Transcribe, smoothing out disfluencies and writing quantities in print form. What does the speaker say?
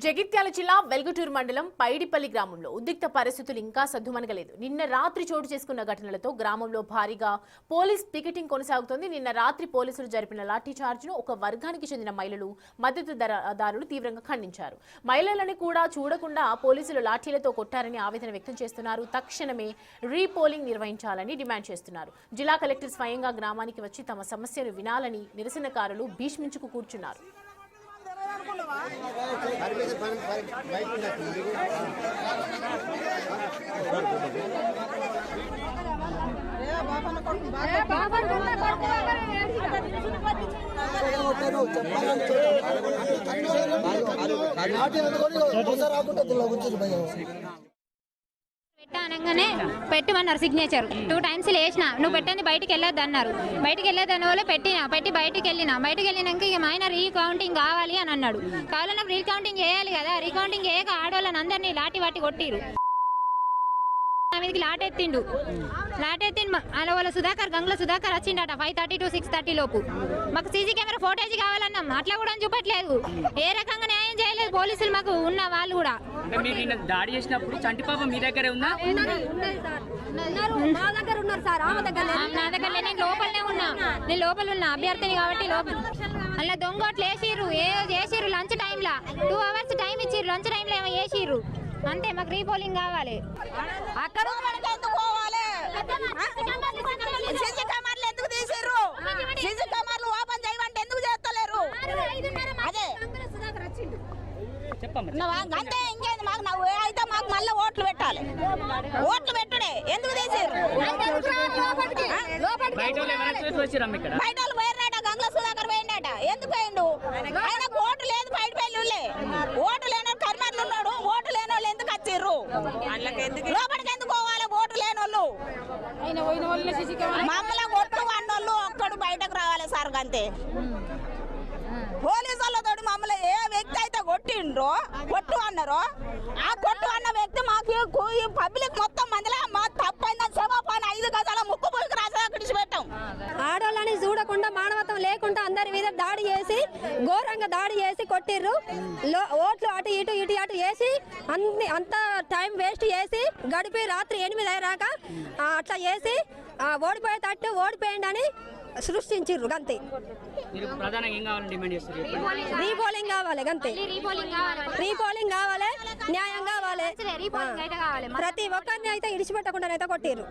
జగిత్యాల జిల్లా వెల్గటూరు మండలం పైడిపల్లి గ్రామంలో ఉద్రిక్త పరిస్థితులు ఇంకా సద్దుమణగలేదు. నిన్న రాత్రి చోటు చేసుకున్న ఘటనలతో గ్రామంలో భారీగా పోలీస్ పికెటింగ్ కొనసాగుతోంది. నిన్న రాత్రి పోలీసులు జరిపిన లాఠీచార్జ్ను ఒక వర్గానికి చెందిన మహిళలు, మద్దతుదారులు తీవ్రంగా ఖండించారు. మహిళలను కూడా చూడకుండా పోలీసులు లాఠీలతో కొట్టారని ఆవేదన వ్యక్తం చేస్తున్నారు. తక్షణమే రీపోలింగ్ నిర్వహించాలని డిమాండ్ చేస్తున్నారు. జిల్లా కలెక్టర్ స్వయంగా గ్రామానికి వచ్చి తమ సమస్యను వినాలని నిరసనకారులు భీష్మించుకు కూర్చున్నారు. అనగానే పెట్టమన్నారు సిగ్నేచర్ 2 times వేసిన నువ్వు పెట్టండి బయటికి వెళ్ళొద్దు అన్నారు. బయటికి వెళ్ళొద్దని వాళ్ళు పెట్టి బయటికి వెళ్ళినాక ఇక ఆయన రీకౌంటింగ్ కావాలి అని అన్నాడు. కావాలన్నా రీకౌంటింగ్ చేయాలి కదా, రీకౌంటింగ్ చేయక ఆడవాళ్ళని అందరినీ లాటి కొట్టిరు. మీదకి లాటెత్తిండు అలా వాళ్ళ గంగుల సుధాకర్ వచ్చిండట 5:30 to 6:30 లోపు. మాకు సీసీ కెమెరా ఫోటేజ్ కావాలన్నాం, అట్లా కూడా చూపట్లేదు. ఏ రకంగా న్యాయం చేయలేదు పోలీసులు. మాకు ఉన్న వాళ్ళు కూడా దాడి చేసినప్పుడు చంటిపాప మీ దగ్గరే ఉందా? నా దగ్గర నేను లోపల ఉన్నా అభ్యర్థిని కాబట్టి లోపల. అలా దొంగోట్లు వేసిర్రు, చేసిర్రు లంచ్ టైంలో 2 hours టైం ఇచ్చిర్రు. లంచ్ టైంలో ఏమో వేసిర్రు అంతే. మాకు రీపోలింగ్ కావాలి. అక్కడ ఎందుకు తీసిర్రు? సీసీ కెమెరాలు ఓపెన్ చేయమంటే ఎందుకు చేస్తలేరు? అదే అంతే. ఇంకేంది మాకు అయితే మాకు మళ్ళీ ఓట్లు పెట్టాలి. ఓట్లు పెట్టుడే ఎందుకు తీసిర్రు? బయట వాళ్ళు పోయినట, గంగుల సుధాకర్ పోయిండట. ఎందుకు పోయిండు? ఆయనకు ఓటు లేదు. పైడిపల్లి ఓటు లేని కర్మర్లు ఉన్నాడు. ఓటు లేని వాళ్ళు ఎందుకు వచ్చిర్రు? లోపలికి ఎందుకు పోవాలి? ఓటు లేని వాళ్ళు మమ్మల్ని కొట్టు అన్నోళ్ళు ఒక్కడు బయటకు రావాలి సార్. అంతే. పోలీసు వాళ్ళతో మమ్మల్ని ఏ వ్యక్తి అయితే కొట్టిండ్రో కొట్టు అన్నారో ఆ కొట్టు అన్న వ్యక్తి మాకు పబ్లిక్ మొత్తం మందిలో మా తప్పైందని క్షమాపణ 5 గజాల ముక్కు పులికి రాసా విడిచిపెట్టాం. ఆడవాళ్ళని చూడకుండా మానవత్వం లేకుండా అందరి మీద దాడి చేసి ఘోరంగా దాడి చేసి కొట్టిర్రు. ఓట్లు అటు ఇటు వేసి అంత టైం వేస్ట్ చేసి గడిపి రాత్రి 8 అయ్యాక అట్లా చేసి ఓడిపోయేటట్టు ఓడిపోయింది అని సృష్టించారు. అంతే. రీపోలింగ్ కావాలి. అంతే. రీపోలింగ్ కావాలి, న్యాయం కావాలి. ప్రతి ఒక్కరిని అయితే ఇడిచిపెట్టకుండా అయితే కొట్టిర్రు.